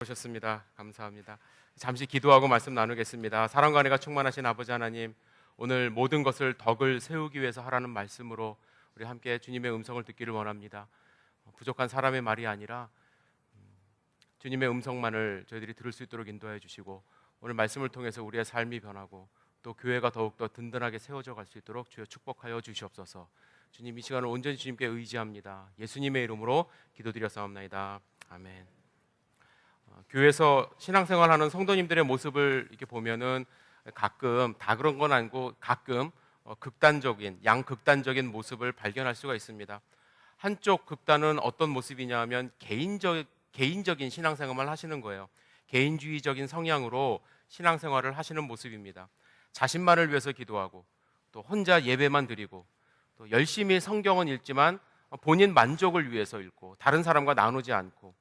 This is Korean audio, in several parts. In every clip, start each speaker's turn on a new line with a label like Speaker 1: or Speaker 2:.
Speaker 1: 오셨습니다. 감사합니다. 잠시 기도하고 말씀 나누겠습니다. 사랑과 은혜가 충만하신 아버지 하나님, 오늘 모든 것을 덕을 세우기 위해서 하라는 말씀으로 우리 함께 주님의 음성을 듣기를 원합니다. 부족한 사람의 말이 아니라 주님의 음성만을 저희들이 들을 수 있도록 인도해 주시고, 오늘 말씀을 통해서 우리의 삶이 변하고 또 교회가 더욱더 든든하게 세워져 갈 수 있도록 주여 축복하여 주시옵소서. 주님, 이 시간을 온전히 주님께 의지합니다. 예수님의 이름으로 기도드렸사옵나이다. 아멘. 교회에서 신앙생활하는 성도님들의 모습을 이렇게 보면은 가끔, 다 그런 건 아니고 가끔 극단적인, 양극단적인 모습을 발견할 수가 있습니다. 한쪽 극단은 어떤 모습이냐 하면 개인적인 신앙생활을 하시는 거예요. 개인주의적인 성향으로 신앙생활을 하시는 모습입니다. 자신만을 위해서 기도하고 또 혼자 예배만 드리고 또 열심히 성경은 읽지만 본인 만족을 위해서 읽고 다른 사람과 나누지 않고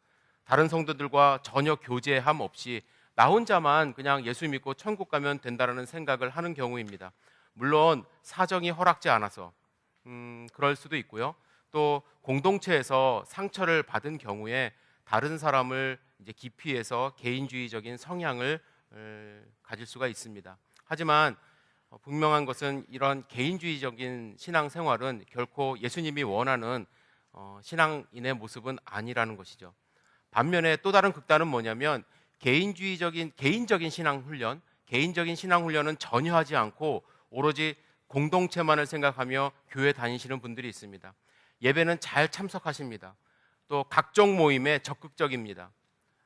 Speaker 1: 다른 성도들과 전혀 교제함 없이 나 혼자만 그냥 예수 믿고 천국 가면 된다라는 생각을 하는 경우입니다. 물론 사정이 허락지 않아서 그럴 수도 있고요. 또 공동체에서 상처를 받은 경우에 다른 사람을 이제 기피해서 개인주의적인 성향을 가질 수가 있습니다. 하지만 분명한 것은 이런 개인주의적인 신앙생활은 결코 예수님이 원하는 신앙인의 모습은 아니라는 것이죠. 반면에 또 다른 극단은 뭐냐면 개인적인 신앙 훈련은 전혀 하지 않고 오로지 공동체만을 생각하며 교회 다니시는 분들이 있습니다. 예배는 잘 참석하십니다. 또 각종 모임에 적극적입니다.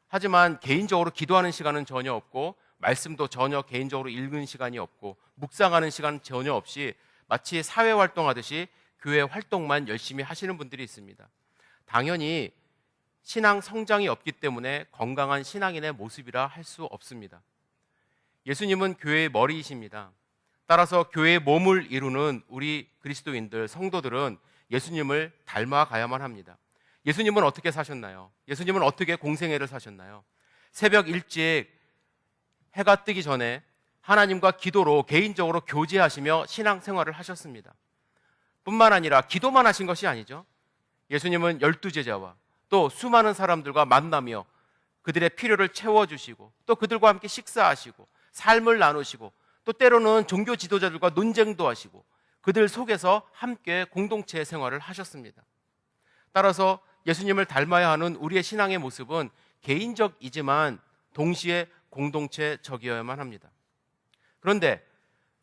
Speaker 1: 하지만 개인적으로 기도하는 시간은 전혀 없고 말씀도 전혀 개인적으로 읽는 시간이 없고 묵상하는 시간은 전혀 없이 마치 사회 활동하듯이 교회 활동만 열심히 하시는 분들이 있습니다. 당연히 신앙 성장이 없기 때문에 건강한 신앙인의 모습이라 할 수 없습니다. 예수님은 교회의 머리이십니다. 따라서 교회의 몸을 이루는 우리 그리스도인들, 성도들은 예수님을 닮아가야만 합니다. 예수님은 어떻게 사셨나요? 예수님은 어떻게 공생애를 사셨나요? 새벽 일찍 해가 뜨기 전에 하나님과 기도로 개인적으로 교제하시며 신앙생활을 하셨습니다. 뿐만 아니라 기도만 하신 것이 아니죠. 예수님은 12제자와 또 수많은 사람들과 만나며 그들의 필요를 채워주시고 또 그들과 함께 식사하시고 삶을 나누시고 또 때로는 종교 지도자들과 논쟁도 하시고 그들 속에서 함께 공동체 생활을 하셨습니다. 따라서 예수님을 닮아야 하는 우리의 신앙의 모습은 개인적이지만 동시에 공동체적이어야만 합니다. 그런데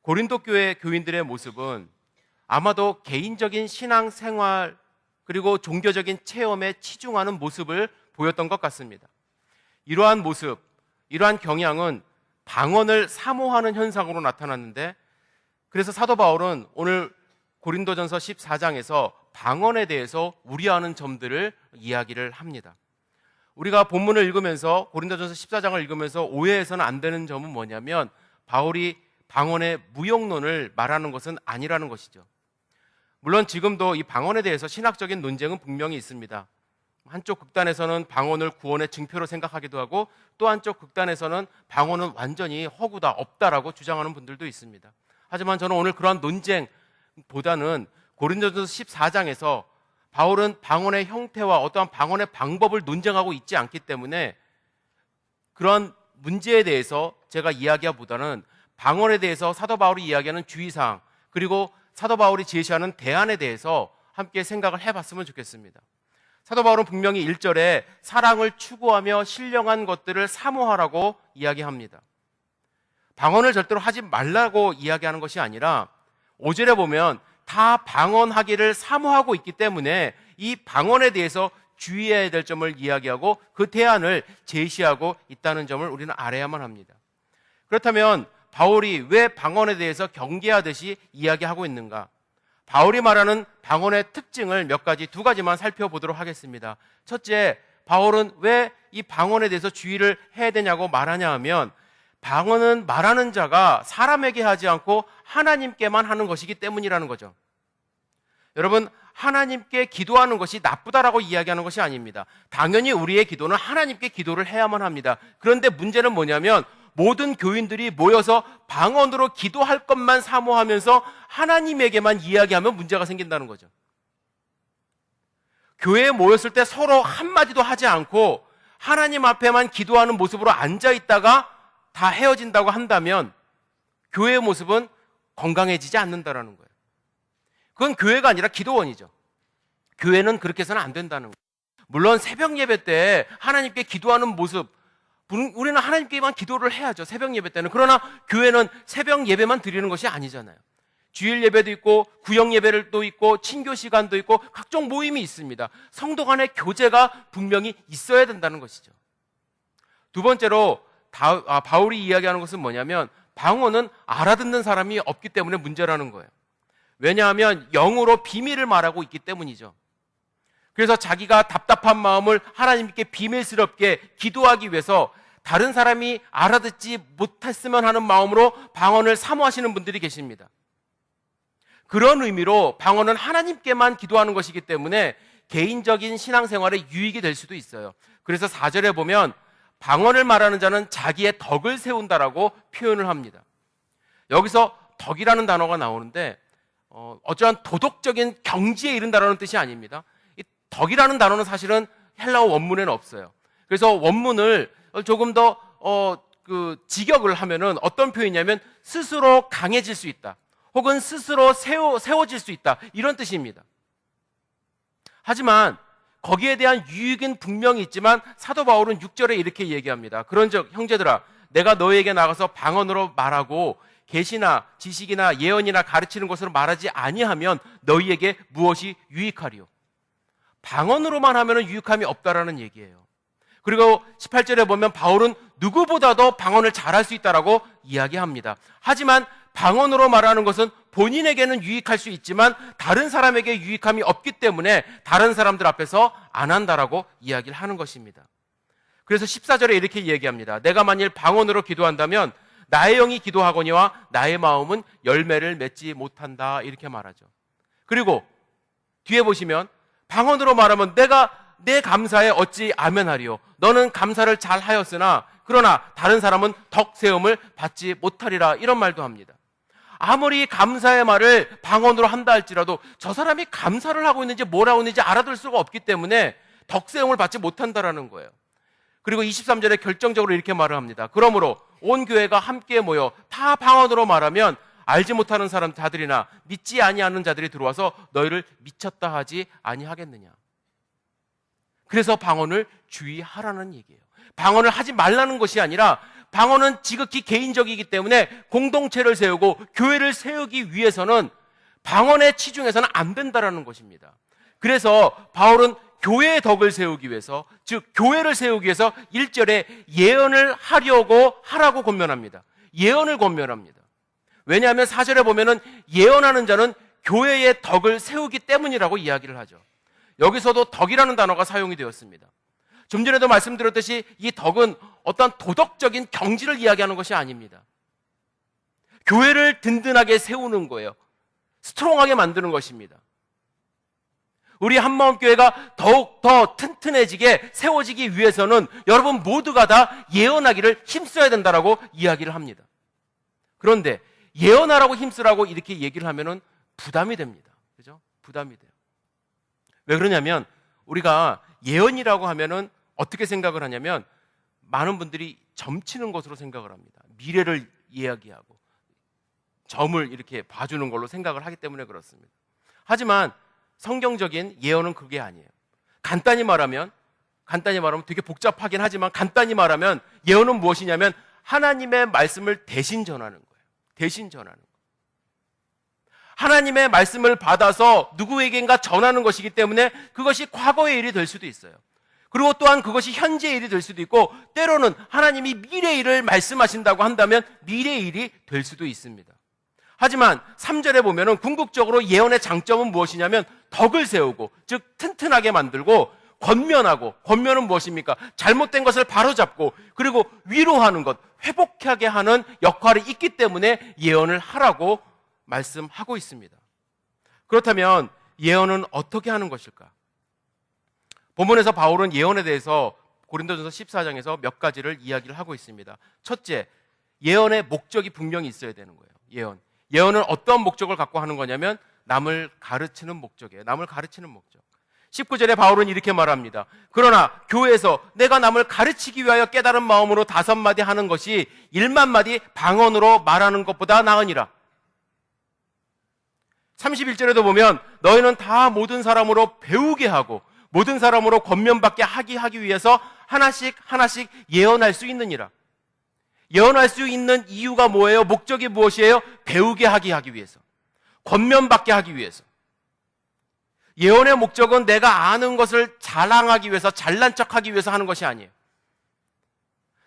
Speaker 1: 고린도 교회 교인들의 모습은 아마도 개인적인 신앙생활 그리고 종교적인 체험에 치중하는 모습을 보였던 것 같습니다. 이러한 모습, 이러한 경향은 방언을 사모하는 현상으로 나타났는데, 그래서 사도 바울은 오늘 고린도전서 14장에서 방언에 대해서 우려하는 점들을 이야기를 합니다. 우리가 본문을 읽으면서 고린도전서 14장을 읽으면서 오해해서는 안 되는 점은 뭐냐면 바울이 방언의 무용론을 말하는 것은 아니라는 것이죠. 물론 지금도 이 방언에 대해서 신학적인 논쟁은 분명히 있습니다. 한쪽 극단에서는 방언을 구원의 증표로 생각하기도 하고 또 한쪽 극단에서는 방언은 완전히 허구다, 없다라고 주장하는 분들도 있습니다. 하지만 저는 오늘 그러한 논쟁보다는 고린도전서 14장에서 바울은 방언의 형태와 어떠한 방언의 방법을 논쟁하고 있지 않기 때문에 그런 문제에 대해서 제가 이야기하기보다는 방언에 대해서 사도 바울이 이야기하는 주의사항 그리고 사도 바울이 제시하는 대안에 대해서 함께 생각을 해봤으면 좋겠습니다. 사도 바울은 분명히 1절에 사랑을 추구하며 신령한 것들을 사모하라고 이야기합니다. 방언을 절대로 하지 말라고 이야기하는 것이 아니라 5절에 보면 다 방언하기를 사모하고 있기 때문에 이 방언에 대해서 주의해야 될 점을 이야기하고 그 대안을 제시하고 있다는 점을 우리는 알아야만 합니다. 그렇다면 바울이 왜 방언에 대해서 경계하듯이 이야기하고 있는가? 바울이 말하는 방언의 특징을 두 가지만 살펴보도록 하겠습니다. 첫째, 바울은 왜 이 방언에 대해서 주의를 해야 되냐고 말하냐 하면 방언은 말하는 자가 사람에게 하지 않고 하나님께만 하는 것이기 때문이라는 거죠. 여러분, 하나님께 기도하는 것이 나쁘다라고 이야기하는 것이 아닙니다. 당연히 우리의 기도는 하나님께 기도를 해야만 합니다. 그런데 문제는 뭐냐면 모든 교인들이 모여서 방언으로 기도할 것만 사모하면서 하나님에게만 이야기하면 문제가 생긴다는 거죠. 교회에 모였을 때 서로 한마디도 하지 않고 하나님 앞에만 기도하는 모습으로 앉아 있다가 다 헤어진다고 한다면 교회의 모습은 건강해지지 않는다라는 거예요. 그건 교회가 아니라 기도원이죠. 교회는 그렇게 해서는 안 된다는 거예요. 물론 새벽 예배 때 하나님께 기도하는 모습, 우리는 하나님께만 기도를 해야죠. 새벽 예배 때는. 그러나 교회는 새벽 예배만 드리는 것이 아니잖아요. 주일 예배도 있고 구역 예배도 있고 친교 시간도 있고 각종 모임이 있습니다. 성도 간의 교제가 분명히 있어야 된다는 것이죠. 두 번째로 바울이 이야기하는 것은 뭐냐면 방언은 알아듣는 사람이 없기 때문에 문제라는 거예요. 왜냐하면 영으로 비밀을 말하고 있기 때문이죠. 그래서 자기가 답답한 마음을 하나님께 비밀스럽게 기도하기 위해서 다른 사람이 알아듣지 못했으면 하는 마음으로 방언을 사모하시는 분들이 계십니다. 그런 의미로 방언은 하나님께만 기도하는 것이기 때문에 개인적인 신앙생활에 유익이 될 수도 있어요. 그래서 4절에 보면 방언을 말하는 자는 자기의 덕을 세운다라고 표현을 합니다. 여기서 덕이라는 단어가 나오는데 어떠한 도덕적인 경지에 이른다라는 뜻이 아닙니다. 이 덕이라는 단어는 사실은 헬라어 원문에는 없어요. 그래서 원문을 조금 더 직역을 하면은 어떤 표현이냐면 스스로 강해질 수 있다. 혹은 스스로 세워질 수 있다. 이런 뜻입니다. 하지만 거기에 대한 유익은 분명히 있지만 사도 바울은 6절에 이렇게 얘기합니다. 그런즉 형제들아 내가 너에게 나가서 방언으로 말하고 계시나 지식이나 예언이나 가르치는 것으로 말하지 아니하면 너희에게 무엇이 유익하리요? 방언으로만 하면 유익함이 없다라는 얘기예요. 그리고 18절에 보면 바울은 누구보다도 방언을 잘할 수 있다라고 이야기합니다. 하지만 방언으로 말하는 것은 본인에게는 유익할 수 있지만 다른 사람에게 유익함이 없기 때문에 다른 사람들 앞에서 안 한다라고 이야기를 하는 것입니다. 그래서 14절에 이렇게 얘기합니다. 내가 만일 방언으로 기도한다면 나의 영이 기도하거니와 나의 마음은 열매를 맺지 못한다 이렇게 말하죠. 그리고 뒤에 보시면 방언으로 말하면 내가 내 감사에 어찌 아멘하리요? 너는 감사를 잘 하였으나 그러나 다른 사람은 덕세움을 받지 못하리라 이런 말도 합니다. 아무리 감사의 말을 방언으로 한다 할지라도 저 사람이 감사를 하고 있는지 뭘 하고 있는지 알아들 수가 없기 때문에 덕세움을 받지 못한다라는 거예요. 그리고 23절에 결정적으로 이렇게 말을 합니다. 그러므로 온 교회가 함께 모여 다 방언으로 말하면 알지 못하는 사람 자들이나 믿지 아니하는 자들이 들어와서 너희를 미쳤다 하지 아니하겠느냐. 그래서 방언을 주의하라는 얘기예요. 방언을 하지 말라는 것이 아니라 방언은 지극히 개인적이기 때문에 공동체를 세우고 교회를 세우기 위해서는 방언에 치중해서는 안 된다라는 것입니다. 그래서 바울은 교회의 덕을 세우기 위해서, 즉 교회를 세우기 위해서 1절에 예언을 하라고 권면합니다. 예언을 권면합니다. 왜냐하면 4절에 보면은 예언하는 자는 교회의 덕을 세우기 때문이라고 이야기를 하죠. 여기서도 덕이라는 단어가 사용이 되었습니다. 좀 전에도 말씀드렸듯이 이 덕은 어떤 도덕적인 경지를 이야기하는 것이 아닙니다. 교회를 든든하게 세우는 거예요. 스트롱하게 만드는 것입니다. 우리 한마음교회가 더욱 더 튼튼해지게 세워지기 위해서는 여러분 모두가 다 예언하기를 힘써야 된다라고 이야기를 합니다. 그런데 예언하라고 힘쓰라고 이렇게 얘기를 하면은 부담이 됩니다. 그죠? 부담이 돼요. 왜 그러냐면 우리가 예언이라고 하면은 어떻게 생각을 하냐면 많은 분들이 점치는 것으로 생각을 합니다. 미래를 이야기하고 점을 이렇게 봐주는 걸로 생각을 하기 때문에 그렇습니다. 하지만 성경적인 예언은 그게 아니에요. 간단히 말하면 되게 복잡하긴 하지만 간단히 말하면 예언은 무엇이냐면 하나님의 말씀을 대신 전하는 거예요. 대신 전하는 거예요. 하나님의 말씀을 받아서 누구에겐가 전하는 것이기 때문에 그것이 과거의 일이 될 수도 있어요. 그리고 또한 그것이 현재의 일이 될 수도 있고 때로는 하나님이 미래의 일을 말씀하신다고 한다면 미래의 일이 될 수도 있습니다. 하지만 3절에 보면은 궁극적으로 예언의 장점은 무엇이냐면 덕을 세우고 즉 튼튼하게 만들고 권면은 무엇입니까? 잘못된 것을 바로잡고 그리고 위로하는 것, 회복하게 하는 역할이 있기 때문에 예언을 하라고 말씀하고 있습니다. 그렇다면 예언은 어떻게 하는 것일까? 본문에서 바울은 예언에 대해서 고린도전서 14장에서 몇 가지를 이야기를 하고 있습니다. 첫째, 예언의 목적이 분명히 있어야 되는 거예요. 예언은 어떤 목적을 갖고 하는 거냐면 남을 가르치는 목적이에요. 남을 가르치는 목적. 19절에 바울은 이렇게 말합니다. 그러나 교회에서 내가 남을 가르치기 위하여 깨달은 마음으로 5마디 하는 것이 1만마디 방언으로 말하는 것보다 나으니라. 31절에도 보면 너희는 다 모든 사람으로 배우게 하고 모든 사람으로 권면받게 하기 위해서 하나씩 예언할 수 있느니라. 예언할 수 있는 이유가 뭐예요? 목적이 무엇이에요? 배우게 하기 위해서, 권면받게 하기 위해서. 예언의 목적은 내가 아는 것을 자랑하기 위해서, 잘난 척하기 위해서 하는 것이 아니에요.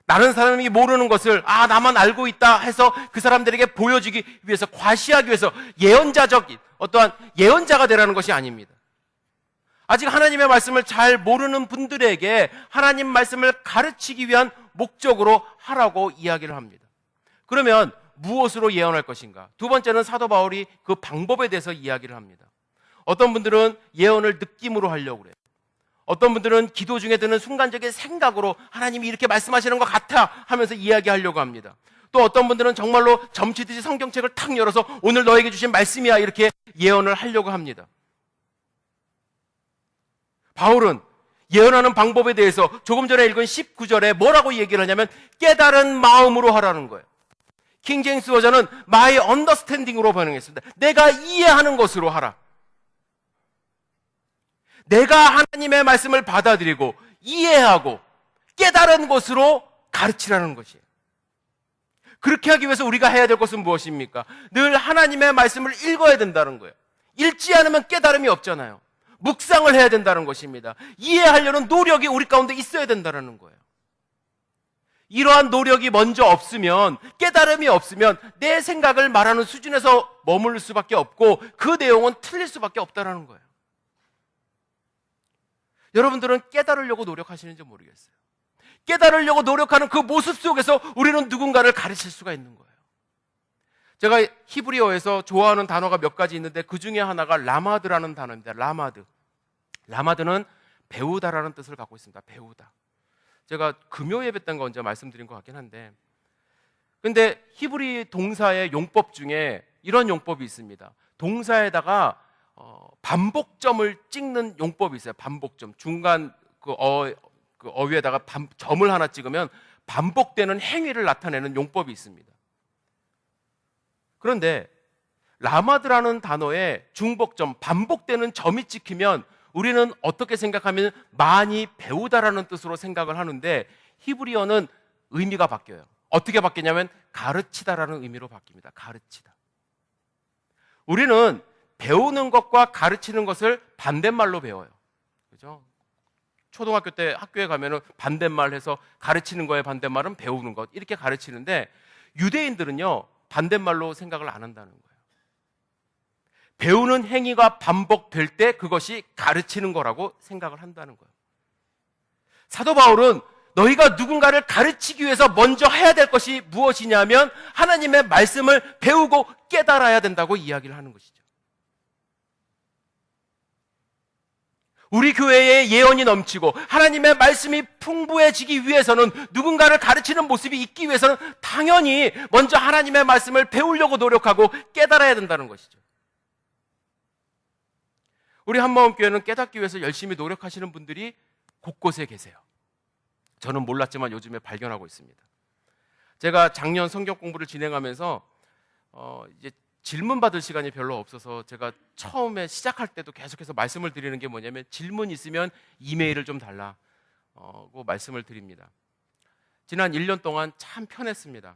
Speaker 1: 다른 사람이 모르는 것을 나만 알고 있다 해서 그 사람들에게 보여주기 위해서, 과시하기 위해서 예언자적인 어떠한 예언자가 되라는 것이 아닙니다. 아직 하나님의 말씀을 잘 모르는 분들에게 하나님 말씀을 가르치기 위한 목적으로 하라고 이야기를 합니다. 그러면 무엇으로 예언할 것인가? 두 번째는 사도 바울이 그 방법에 대해서 이야기를 합니다. 어떤 분들은 예언을 느낌으로 하려고 그래요. 어떤 분들은 기도 중에 드는 순간적인 생각으로 하나님이 이렇게 말씀하시는 것 같아 하면서 이야기하려고 합니다. 또 어떤 분들은 정말로 점치듯이 성경책을 탁 열어서 오늘 너에게 주신 말씀이야 이렇게 예언을 하려고 합니다. 바울은 예언하는 방법에 대해서 조금 전에 읽은 19절에 뭐라고 얘기를 하냐면 깨달은 마음으로 하라는 거예요. 킹제임스 버전은 my understanding으로 번역했습니다. 내가 이해하는 것으로 하라. 내가 하나님의 말씀을 받아들이고 이해하고 깨달은 것으로 가르치라는 것이에요. 그렇게 하기 위해서 우리가 해야 될 것은 무엇입니까? 늘 하나님의 말씀을 읽어야 된다는 거예요. 읽지 않으면 깨달음이 없잖아요. 묵상을 해야 된다는 것입니다. 이해하려는 노력이 우리 가운데 있어야 된다는 거예요. 이러한 노력이 먼저 없으면, 깨달음이 없으면 내 생각을 말하는 수준에서 머무를 수밖에 없고 그 내용은 틀릴 수밖에 없다는 거예요. 여러분들은 깨달으려고 노력하시는지 모르겠어요. 깨달으려고 노력하는 그 모습 속에서 우리는 누군가를 가르칠 수가 있는 거예요. 제가 히브리어에서 좋아하는 단어가 몇 가지 있는데 그 중에 하나가 라마드라는 단어입니다. 라마드는 배우다라는 뜻을 갖고 있습니다. 배우다. 제가 금요 예배 때인가 언제 말씀드린 것 같긴 한데, 근데 히브리 동사의 용법 중에 이런 용법이 있습니다. 동사에다가 반복점을 찍는 용법이 있어요. 반복점. 중간 그 어휘에다가 점을 하나 찍으면 반복되는 행위를 나타내는 용법이 있습니다. 그런데 라마드라는 단어에 중복점, 반복되는 점이 찍히면 우리는 어떻게 생각하면 많이 배우다라는 뜻으로 생각을 하는데 히브리어는 의미가 바뀌어요. 어떻게 바뀌냐면 가르치다라는 의미로 바뀝니다. 가르치다. 우리는 배우는 것과 가르치는 것을 반대말로 배워요. 그죠? 초등학교 때 학교에 가면은 반대말 해서 가르치는 거의 반대말은 배우는 것 이렇게 가르치는데 유대인들은요 반대말로 생각을 안 한다는 거예요. 배우는 행위가 반복될 때 그것이 가르치는 거라고 생각을 한다는 거예요. 사도 바울은 너희가 누군가를 가르치기 위해서 먼저 해야 될 것이 무엇이냐면 하나님의 말씀을 배우고 깨달아야 된다고 이야기를 하는 것이죠. 우리 교회에 예언이 넘치고 하나님의 말씀이 풍부해지기 위해서는 누군가를 가르치는 모습이 있기 위해서는 당연히 먼저 하나님의 말씀을 배우려고 노력하고 깨달아야 된다는 것이죠. 우리 한마음교회는 깨닫기 위해서 열심히 노력하시는 분들이 곳곳에 계세요. 저는 몰랐지만 요즘에 발견하고 있습니다. 제가 작년 성경 공부를 진행하면서 이제 질문 받을 시간이 별로 없어서 제가 처음에 시작할 때도 계속해서 말씀을 드리는 게 뭐냐면 질문 있으면 이메일을 좀 달라고 말씀을 드립니다. 지난 1년 동안 참 편했습니다.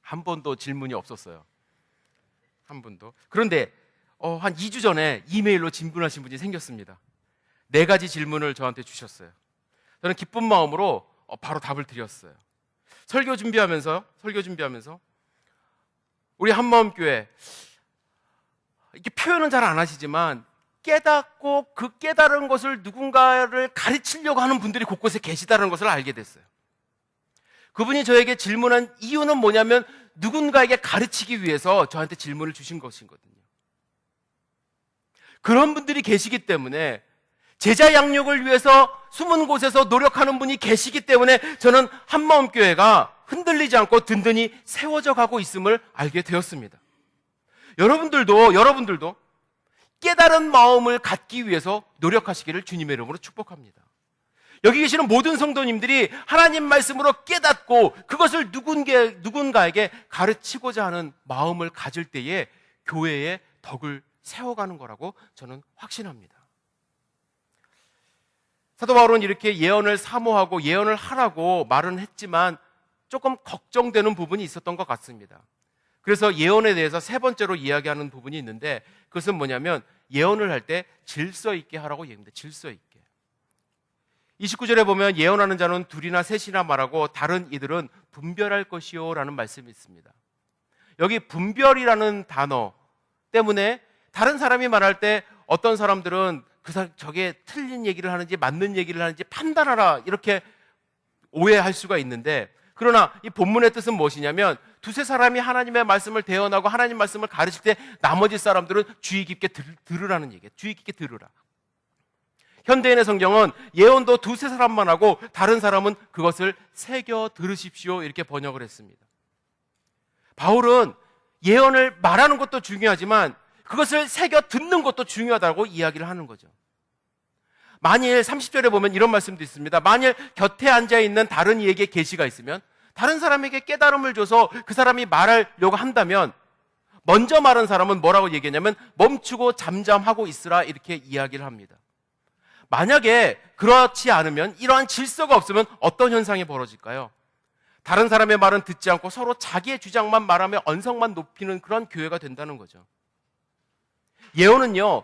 Speaker 1: 한 번도 질문이 없었어요. 한 번도. 그런데 한 2주 전에 이메일로 질문하신 분이 생겼습니다. 4가지 질문을 저한테 주셨어요. 저는 기쁜 마음으로 바로 답을 드렸어요. 설교 준비하면서 우리 한마음교회 이렇게 표현은 잘 안 하시지만 깨닫고 그 깨달은 것을 누군가를 가르치려고 하는 분들이 곳곳에 계시다는 것을 알게 됐어요. 그분이 저에게 질문한 이유는 뭐냐면 누군가에게 가르치기 위해서 저한테 질문을 주신 것이거든요. 그런 분들이 계시기 때문에 제자 양육을 위해서 숨은 곳에서 노력하는 분이 계시기 때문에 저는 한마음교회가 흔들리지 않고 든든히 세워져 가고 있음을 알게 되었습니다. 여러분들도 깨달은 마음을 갖기 위해서 노력하시기를 주님의 이름으로 축복합니다. 여기 계시는 모든 성도님들이 하나님 말씀으로 깨닫고 그것을 누군가에게 가르치고자 하는 마음을 가질 때에 교회의 덕을 세워가는 거라고 저는 확신합니다. 사도 바울은 이렇게 예언을 사모하고 예언을 하라고 말은 했지만 조금 걱정되는 부분이 있었던 것 같습니다. 그래서 예언에 대해서 세 번째로 이야기하는 부분이 있는데, 그것은 뭐냐면 예언을 할 때 질서 있게 하라고 얘기합니다. 질서 있게. 29절에 보면 예언하는 자는 둘이나 셋이나 말하고 다른 이들은 분별할 것이요 라는 말씀이 있습니다. 여기 분별이라는 단어 때문에 다른 사람이 말할 때 어떤 사람들은 저게 틀린 얘기를 하는지 맞는 얘기를 하는지 판단하라 이렇게 오해할 수가 있는데, 그러나 이 본문의 뜻은 무엇이냐면 두세 사람이 하나님의 말씀을 대언하고 하나님 말씀을 가르칠 때 나머지 사람들은 주의 깊게 들으라는 얘기예요. 주의 깊게 들으라. 현대인의 성경은 예언도 두세 사람만 하고 다른 사람은 그것을 새겨 들으십시오 이렇게 번역을 했습니다. 바울은 예언을 말하는 것도 중요하지만 그것을 새겨 듣는 것도 중요하다고 이야기를 하는 거죠. 만일 30절에 보면 이런 말씀도 있습니다. 만일 곁에 앉아있는 다른 이에게 계시가 있으면 다른 사람에게 깨달음을 줘서 그 사람이 말하려고 한다면 먼저 말한 사람은 뭐라고 얘기했냐면 멈추고 잠잠하고 있으라 이렇게 이야기를 합니다. 만약에 그렇지 않으면, 이러한 질서가 없으면 어떤 현상이 벌어질까요? 다른 사람의 말은 듣지 않고 서로 자기의 주장만 말하며 언성만 높이는 그런 교회가 된다는 거죠. 예언은요,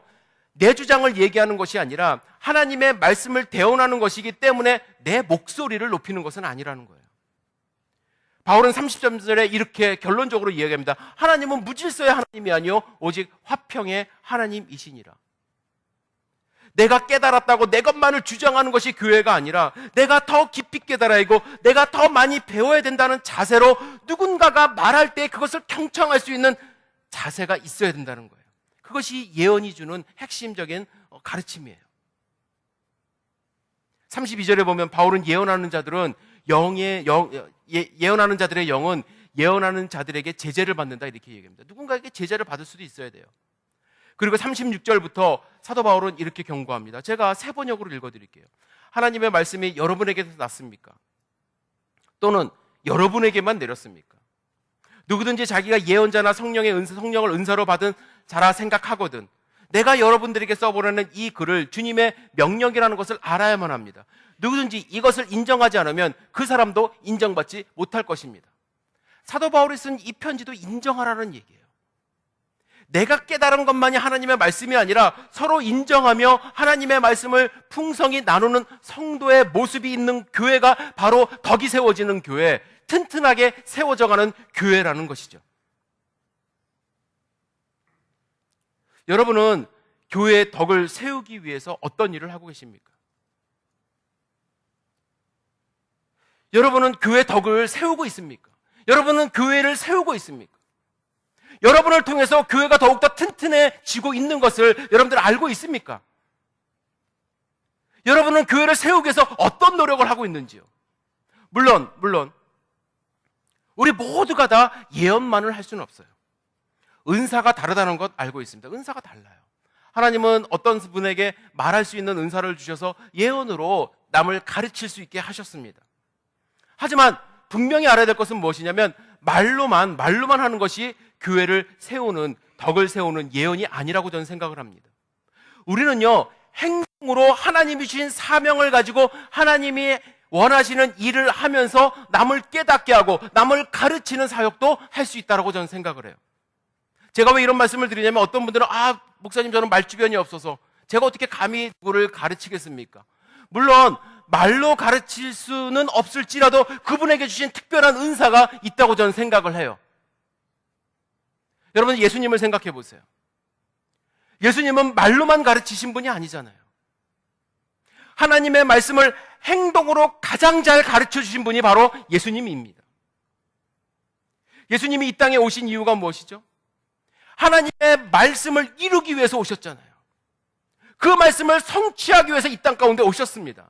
Speaker 1: 내 주장을 얘기하는 것이 아니라 하나님의 말씀을 대언하는 것이기 때문에 내 목소리를 높이는 것은 아니라는 거예요. 바울은 30절에 이렇게 결론적으로 이야기합니다. 하나님은 무질서의 하나님이 아니요 오직 화평의 하나님이시니라. 내가 깨달았다고 내 것만을 주장하는 것이 교회가 아니라 내가 더 깊이 깨달아야고 내가 더 많이 배워야 된다는 자세로 누군가가 말할 때 그것을 경청할 수 있는 자세가 있어야 된다는 거예요. 그것이 예언이 주는 핵심적인 가르침이에요. 32절에 보면 바울은 예언하는 자들의 영은 예언하는 자들에게 제재를 받는다 이렇게 얘기합니다. 누군가에게 제재를 받을 수도 있어야 돼요. 그리고 36절부터 사도 바울은 이렇게 경고합니다. 제가 세 번역으로 읽어드릴게요. 하나님의 말씀이 여러분에게서 났습니까? 또는 여러분에게만 내렸습니까? 누구든지 자기가 예언자나 성령을 은사로 받은 자라 생각하거든 내가 여러분들에게 써보려는 이 글을 주님의 명령이라는 것을 알아야만 합니다. 누구든지 이것을 인정하지 않으면 그 사람도 인정받지 못할 것입니다. 사도 바울이 쓴 이 편지도 인정하라는 얘기예요. 내가 깨달은 것만이 하나님의 말씀이 아니라 서로 인정하며 하나님의 말씀을 풍성히 나누는 성도의 모습이 있는 교회가 바로 덕이 세워지는 교회, 튼튼하게 세워져가는 교회라는 것이죠. 여러분은 교회의 덕을 세우기 위해서 어떤 일을 하고 계십니까? 여러분은 교회의 덕을 세우고 있습니까? 여러분은 교회를 세우고 있습니까? 여러분을 통해서 교회가 더욱더 튼튼해지고 있는 것을 여러분들 알고 있습니까? 여러분은 교회를 세우기 위해서 어떤 노력을 하고 있는지요? 물론 우리 모두가 다 예언만을 할 수는 없어요. 은사가 다르다는 것 알고 있습니다. 은사가 달라요. 하나님은 어떤 분에게 말할 수 있는 은사를 주셔서 예언으로 남을 가르칠 수 있게 하셨습니다. 하지만 분명히 알아야 될 것은 무엇이냐면 말로만 하는 것이 교회를 세우는, 덕을 세우는 예언이 아니라고 저는 생각을 합니다. 우리는요, 행동으로 하나님이 주신 사명을 가지고 하나님이 원하시는 일을 하면서 남을 깨닫게 하고 남을 가르치는 사역도 할 수 있다고 저는 생각을 해요. 제가 왜 이런 말씀을 드리냐면 어떤 분들은 목사님 저는 말주변이 없어서 제가 어떻게 감히 누구를 가르치겠습니까? 물론 말로 가르칠 수는 없을지라도 그분에게 주신 특별한 은사가 있다고 저는 생각을 해요. 여러분 예수님을 생각해 보세요. 예수님은 말로만 가르치신 분이 아니잖아요. 하나님의 말씀을 행동으로 가장 잘 가르쳐 주신 분이 바로 예수님입니다. 예수님이 이 땅에 오신 이유가 무엇이죠? 하나님의 말씀을 이루기 위해서 오셨잖아요. 그 말씀을 성취하기 위해서 이 땅 가운데 오셨습니다.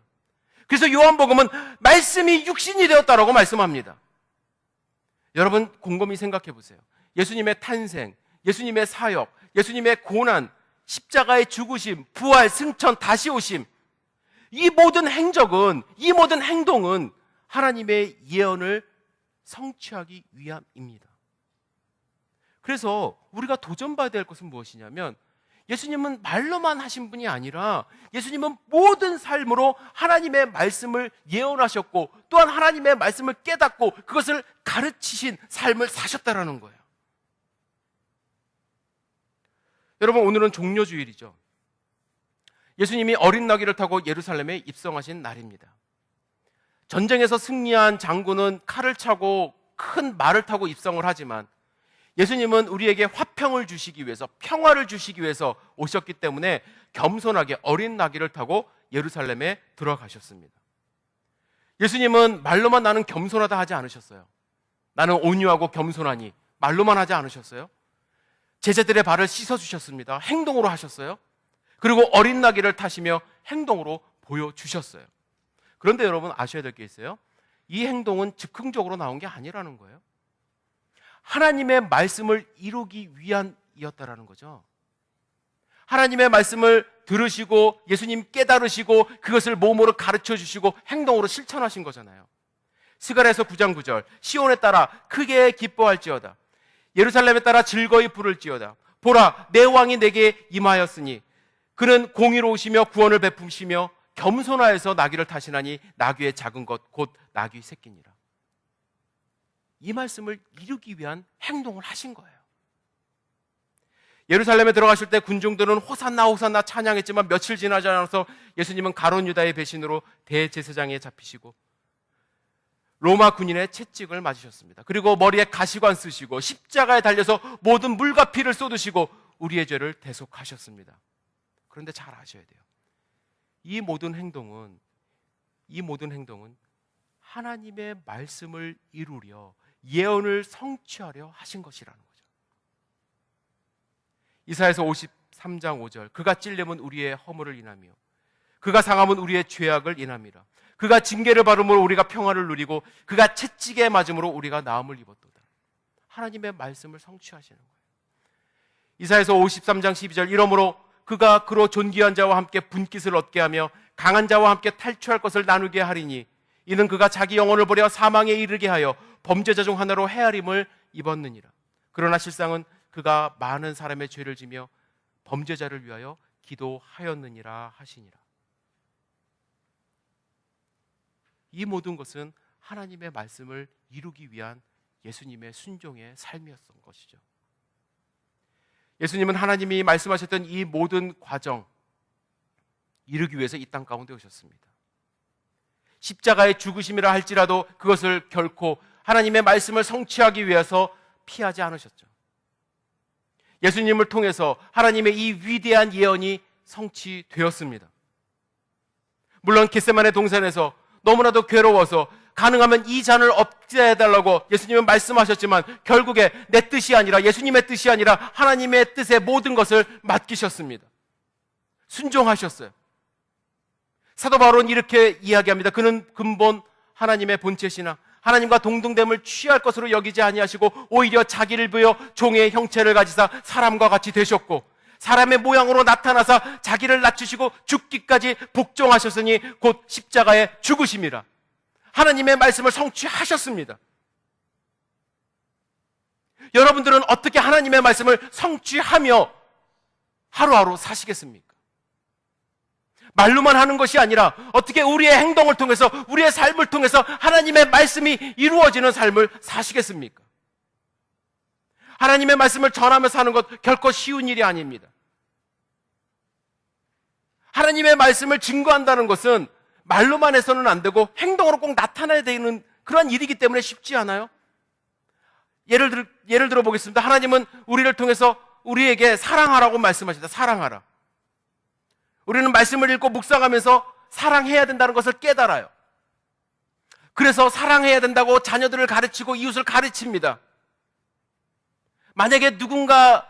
Speaker 1: 그래서 요한복음은 말씀이 육신이 되었다라고 말씀합니다. 여러분 곰곰이 생각해 보세요. 예수님의 탄생, 예수님의 사역, 예수님의 고난, 십자가의 죽으심, 부활, 승천, 다시 오심, 이 모든 행적은, 이 모든 행동은 하나님의 예언을 성취하기 위함입니다. 그래서 우리가 도전받아야 될 것은 무엇이냐면, 예수님은 말로만 하신 분이 아니라 예수님은 모든 삶으로 하나님의 말씀을 예언하셨고, 또한 하나님의 말씀을 깨닫고 그것을 가르치신 삶을 사셨다라는 거예요. 여러분, 오늘은 종려주일이죠. 예수님이 어린 나귀를 타고 예루살렘에 입성하신 날입니다. 전쟁에서 승리한 장군은 칼을 차고 큰 말을 타고 입성을 하지만, 예수님은 우리에게 화평을 주시기 위해서, 평화를 주시기 위해서 오셨기 때문에 겸손하게 어린 나귀를 타고 예루살렘에 들어가셨습니다. 예수님은 말로만 나는 겸손하다 하지 않으셨어요. 나는 온유하고 겸손하니, 말로만 하지 않으셨어요. 제자들의 발을 씻어주셨습니다. 행동으로 하셨어요. 그리고 어린 나귀를 타시며 행동으로 보여주셨어요. 그런데 여러분, 아셔야 될 게 있어요. 이 행동은 즉흥적으로 나온 게 아니라는 거예요. 하나님의 말씀을 이루기 위함이었다라는 거죠. 하나님의 말씀을 들으시고 예수님 깨달으시고 그것을 몸으로 가르쳐 주시고 행동으로 실천하신 거잖아요. 스가랴서 9장 9절, 시온에 따라 크게 기뻐할지어다, 예루살렘에 따라 즐거이 부를지어다. 보라, 내 왕이 내게 임하였으니 그는 공의로우시며 구원을 베푸시며 겸손하여서 나귀를 타시나니 나귀의 작은 것 곧 나귀 새끼니라. 이 말씀을 이루기 위한 행동을 하신 거예요. 예루살렘에 들어가실 때 군중들은 호산나 호산나 찬양했지만 며칠 지나지 않아서 예수님은 가룟 유다의 배신으로 대제사장에 잡히시고 로마 군인의 채찍을 맞으셨습니다. 그리고 머리에 가시관 쓰시고 십자가에 달려서 모든 물과 피를 쏟으시고 우리의 죄를 대속하셨습니다. 그런데 잘 아셔야 돼요. 이 모든 행동은 하나님의 말씀을 이루려, 예언을 성취하려 하신 것이라는 거죠. 이사야서 53장 5절, 그가 찔림은 우리의 허물을 인하며 그가 상함은 우리의 죄악을 인함이라. 그가 징계를 받음으로 우리가 평화를 누리고 그가 채찍에 맞음으로 우리가 나음을 입었도다. 하나님의 말씀을 성취하시는 거예요. 이사야서 53장 12절, 이러므로 그가 그로 존귀한 자와 함께 분깃을 얻게 하며 강한 자와 함께 탈취할 것을 나누게 하리니 이는 그가 자기 영혼을 버려 사망에 이르게 하여 범죄자 중 하나로 헤아림을 입었느니라. 그러나 실상은 그가 많은 사람의 죄를 지며 범죄자를 위하여 기도하였느니라 하시니라. 이 모든 것은 하나님의 말씀을 이루기 위한 예수님의 순종의 삶이었던 것이죠. 예수님은 하나님이 말씀하셨던 이 모든 과정 이루기 위해서 이 땅 가운데 오셨습니다. 십자가의 죽으심이라 할지라도 그것을 결코 하나님의 말씀을 성취하기 위해서 피하지 않으셨죠. 예수님을 통해서 하나님의 이 위대한 예언이 성취되었습니다. 물론 겟세마네 동산에서 너무나도 괴로워서 가능하면 이 잔을 없애달라고 예수님은 말씀하셨지만 결국에 내 뜻이 아니라, 예수님의 뜻이 아니라 하나님의 뜻에 모든 것을 맡기셨습니다. 순종하셨어요. 사도 바울은 이렇게 이야기합니다. 그는 근본 하나님의 본체시나 하나님과 동등됨을 취할 것으로 여기지 아니하시고 오히려 자기를 비어 종의 형체를 가지사 사람과 같이 되셨고 사람의 모양으로 나타나사 자기를 낮추시고 죽기까지 복종하셨으니 곧 십자가의 죽으심이라. 하나님의 말씀을 성취하셨습니다. 여러분들은 어떻게 하나님의 말씀을 성취하며 하루하루 사시겠습니까? 말로만 하는 것이 아니라 어떻게 우리의 행동을 통해서, 우리의 삶을 통해서 하나님의 말씀이 이루어지는 삶을 사시겠습니까? 하나님의 말씀을 전하며 사는 것 결코 쉬운 일이 아닙니다. 하나님의 말씀을 증거한다는 것은 말로만 해서는 안 되고 행동으로 꼭 나타나야 되는 그런 일이기 때문에 쉽지 않아요. 예를 들어 보겠습니다. 하나님은 우리를 통해서 우리에게 사랑하라고 말씀하신다. 사랑하라. 우리는 말씀을 읽고 묵상하면서 사랑해야 된다는 것을 깨달아요. 그래서 사랑해야 된다고 자녀들을 가르치고 이웃을 가르칩니다. 만약에 누군가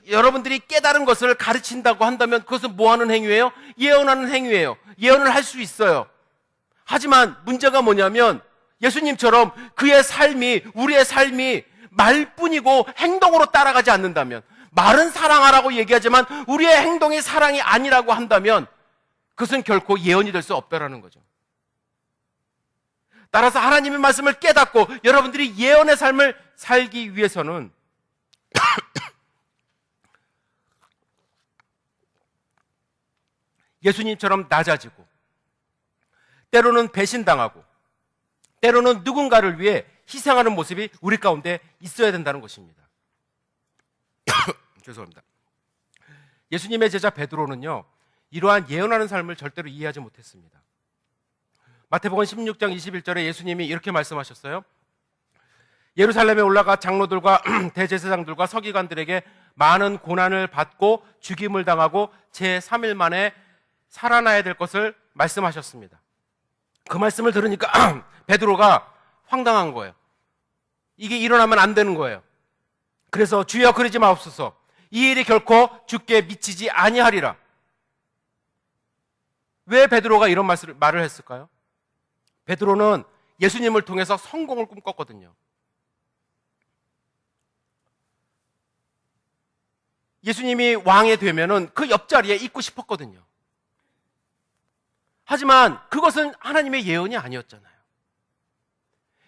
Speaker 1: 여러분들이 깨달은 것을 가르친다고 한다면 그것은 뭐 하는 행위예요? 예언하는 행위예요. 예언을 할 수 있어요. 하지만 문제가 뭐냐면 예수님처럼 그의 삶이, 우리의 삶이 말뿐이고 행동으로 따라가지 않는다면, 말은 사랑하라고 얘기하지만 우리의 행동이 사랑이 아니라고 한다면 그것은 결코 예언이 될 수 없다라는 거죠. 따라서 하나님의 말씀을 깨닫고 여러분들이 예언의 삶을 살기 위해서는 예수님처럼 낮아지고 때로는 배신당하고 때로는 누군가를 위해 희생하는 모습이 우리 가운데 있어야 된다는 것입니다. 죄송합니다. 예수님의 제자 베드로는요, 이러한 예언하는 삶을 절대로 이해하지 못했습니다. 마태복음 16장 21절에 예수님이 이렇게 말씀하셨어요. 예루살렘에 올라가 장로들과 대제사장들과 서기관들에게 많은 고난을 받고 죽임을 당하고 제3일 만에 살아나야 될 것을 말씀하셨습니다. 그 말씀을 들으니까 베드로가 황당한 거예요. 이게 일어나면 안 되는 거예요. 그래서 주여 그러지 마옵소서. 이 일이 결코 주께 미치지 아니하리라. 왜 베드로가 이런 말을 했을까요? 베드로는 예수님을 통해서 성공을 꿈꿨거든요. 예수님이 왕이 되면은 그 옆자리에 있고 싶었거든요. 하지만 그것은 하나님의 예언이 아니었잖아요.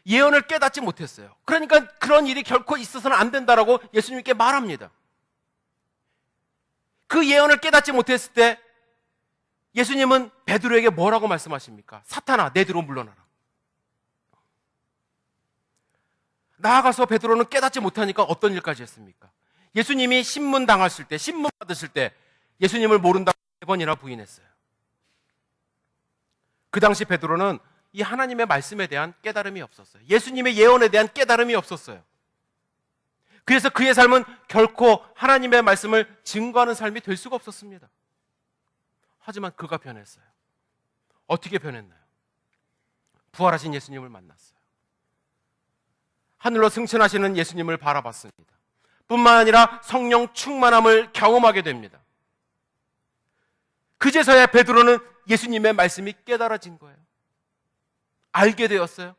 Speaker 1: 예언을 깨닫지 못했어요. 그러니까 그런 일이 결코 있어서는 안 된다라고 예수님께 말합니다. 그 예언을 깨닫지 못했을 때 예수님은 베드로에게 뭐라고 말씀하십니까? 사탄아, 내 뒤로 물러나라. 나아가서 베드로는 깨닫지 못하니까 어떤 일까지 했습니까? 예수님이 신문 당하실 때, 신문 받으실 때 예수님을 모른다고 3번이나 부인했어요. 그 당시 베드로는 이 하나님의 말씀에 대한 깨달음이 없었어요. 예수님의 예언에 대한 깨달음이 없었어요. 그래서 그의 삶은 결코 하나님의 말씀을 증거하는 삶이 될 수가 없었습니다. 하지만 그가 변했어요. 어떻게 변했나요? 부활하신 예수님을 만났어요. 하늘로 승천하시는 예수님을 바라봤습니다. 뿐만 아니라 성령 충만함을 경험하게 됩니다. 그제서야 베드로는 예수님의 말씀이 깨달아진 거예요. 알게 되었어요.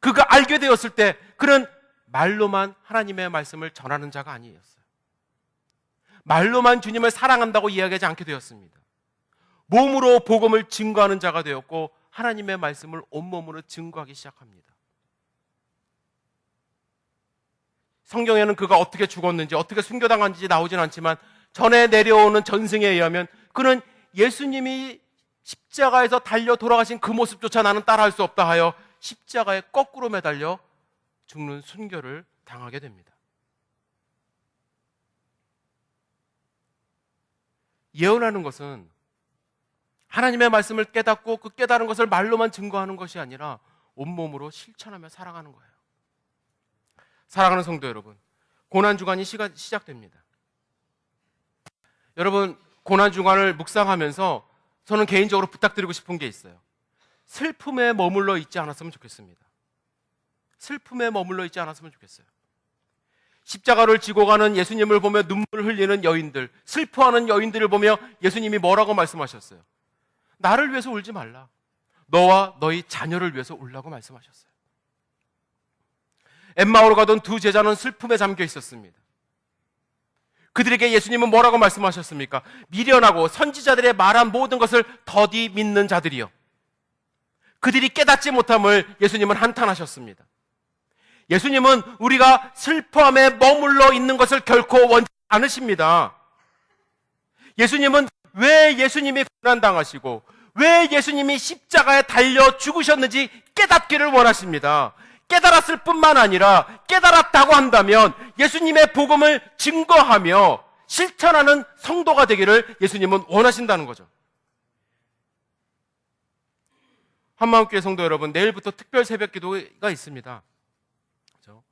Speaker 1: 그가 알게 되었을 때 그는 말로만 하나님의 말씀을 전하는 자가 아니었어요. 말로만 주님을 사랑한다고 이야기하지 않게 되었습니다. 몸으로 복음을 증거하는 자가 되었고 하나님의 말씀을 온몸으로 증거하기 시작합니다. 성경에는 그가 어떻게 죽었는지 어떻게 순교당한지 나오진 않지만 전에 내려오는 전승에 의하면 그는 예수님이 십자가에서 달려 돌아가신 그 모습조차 나는 따라할 수 없다 하여 십자가에 거꾸로 매달려 죽는 순교를 당하게 됩니다. 예언하는 것은 하나님의 말씀을 깨닫고 그 깨달은 것을 말로만 증거하는 것이 아니라 온몸으로 실천하며 살아가는 거예요. 사랑하는 성도 여러분, 고난주간이 시작됩니다. 여러분, 고난주간을 묵상하면서 저는 개인적으로 부탁드리고 싶은 게 있어요. 슬픔에 머물러 있지 않았으면 좋겠습니다. 슬픔에 머물러 있지 않았으면 좋겠어요. 십자가를 지고 가는 예수님을 보며 눈물 흘리는 여인들, 슬퍼하는 여인들을 보며 예수님이 뭐라고 말씀하셨어요? 나를 위해서 울지 말라. 너와 너희 자녀를 위해서 울라고 말씀하셨어요. 엠마오로 가던 두 제자는 슬픔에 잠겨 있었습니다. 그들에게 예수님은 뭐라고 말씀하셨습니까? 미련하고 선지자들의 말한 모든 것을 더디 믿는 자들이요. 그들이 깨닫지 못함을 예수님은 한탄하셨습니다. 예수님은 우리가 슬퍼함에 머물러 있는 것을 결코 원치 않으십니다. 예수님은 왜 예수님이 고난당하시고 왜 예수님이 십자가에 달려 죽으셨는지 깨닫기를 원하십니다. 깨달았을 뿐만 아니라 깨달았다고 한다면 예수님의 복음을 증거하며 실천하는 성도가 되기를 예수님은 원하신다는 거죠. 한마음교회 성도 여러분, 내일부터 특별 새벽 기도가 있습니다. 그렇죠?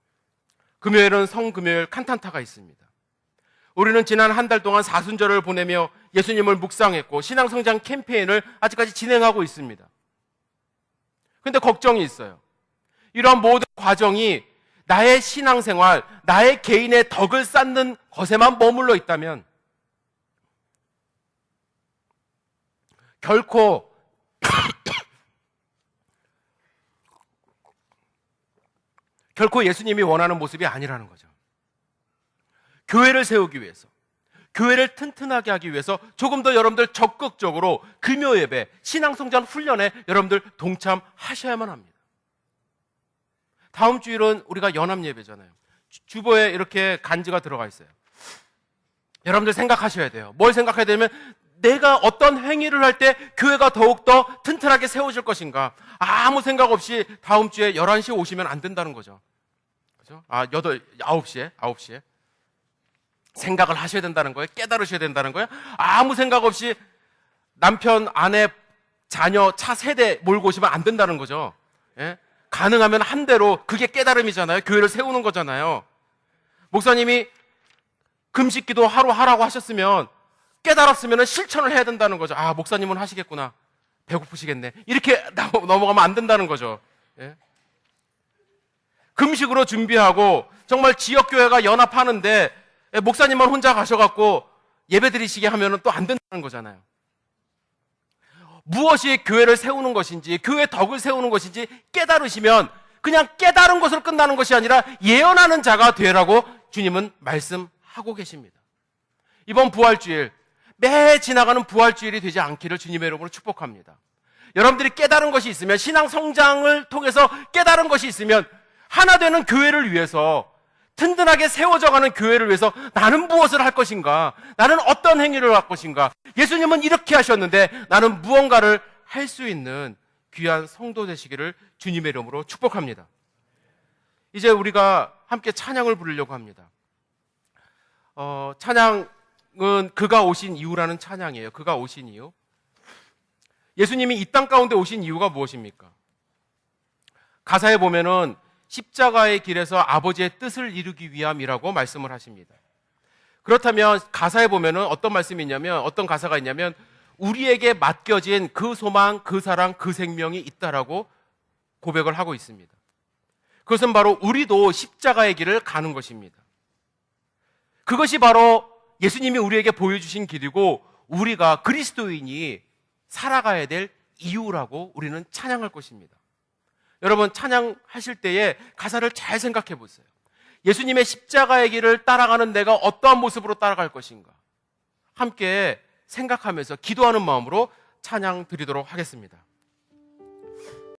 Speaker 1: 금요일은 성금요일 칸탄타가 있습니다. 우리는 지난 한 달 동안 사순절을 보내며 예수님을 묵상했고 신앙성장 캠페인을 아직까지 진행하고 있습니다. 그런데 걱정이 있어요. 이러한 모든 과정이 나의 신앙생활, 나의 개인의 덕을 쌓는 것에만 머물러 있다면 결코 예수님이 원하는 모습이 아니라는 거죠. 교회를 세우기 위해서, 교회를 튼튼하게 하기 위해서 조금 더 여러분들 적극적으로 금요 예배, 신앙성장 훈련에 여러분들 동참하셔야만 합니다. 다음 주일은 우리가 연합 예배잖아요. 주보에 이렇게 간지가 들어가 있어요. 여러분들 생각하셔야 돼요. 뭘 생각해야 되냐면 내가 어떤 행위를 할 때 교회가 더욱더 튼튼하게 세워질 것인가. 아무 생각 없이 다음 주에 11시에 오시면 안 된다는 거죠. 그죠? 9시에. 생각을 하셔야 된다는 거예요. 깨달으셔야 된다는 거예요. 아무 생각 없이 남편, 아내, 자녀, 차 세대 몰고 오시면 안 된다는 거죠. 예? 가능하면 한 대로, 그게 깨달음이잖아요. 교회를 세우는 거잖아요. 목사님이 금식기도 하루 하라고 하셨으면 깨달았으면 실천을 해야 된다는 거죠. 목사님은 하시겠구나. 배고프시겠네. 이렇게 넘어가면 안 된다는 거죠. 예? 금식으로 준비하고 정말 지역교회가 연합하는데 목사님만 혼자 가셔갖고 예배 드리시게 하면 또 안 된다는 거잖아요. 무엇이 교회를 세우는 것인지, 교회 덕을 세우는 것인지 깨달으시면 그냥 깨달은 것으로 끝나는 것이 아니라 예언하는 자가 되라고 주님은 말씀하고 계십니다. 이번 부활주일, 매 지나가는 부활주일이 되지 않기를 주님의 이름으로 축복합니다. 여러분들이 깨달은 것이 있으면, 신앙 성장을 통해서 깨달은 것이 있으면 하나 되는 교회를 위해서, 튼튼하게 세워져가는 교회를 위해서 나는 무엇을 할 것인가? 나는 어떤 행위를 할 것인가? 예수님은 이렇게 하셨는데 나는 무언가를 할 수 있는 귀한 성도 되시기를 주님의 이름으로 축복합니다. 이제 우리가 함께 찬양을 부르려고 합니다. 찬양은 그가 오신 이유라는 찬양이에요. 그가 오신 이유. 예수님이 이 땅 가운데 오신 이유가 무엇입니까? 가사에 보면은 십자가의 길에서 아버지의 뜻을 이루기 위함이라고 말씀을 하십니다. 그렇다면 가사에 보면은 어떤 말씀이 있냐면, 어떤 가사가 있냐면 우리에게 맡겨진 그 소망, 그 사랑, 그 생명이 있다라고 고백을 하고 있습니다. 그것은 바로 우리도 십자가의 길을 가는 것입니다. 그것이 바로 예수님이 우리에게 보여주신 길이고 우리가 그리스도인이 살아가야 될 이유라고 우리는 찬양할 것입니다. 여러분, 찬양하실 때에 가사를 잘 생각해 보세요. 예수님의 십자가의 길을 따라가는 내가 어떠한 모습으로 따라갈 것인가? 함께 생각하면서 기도하는 마음으로 찬양 드리도록 하겠습니다.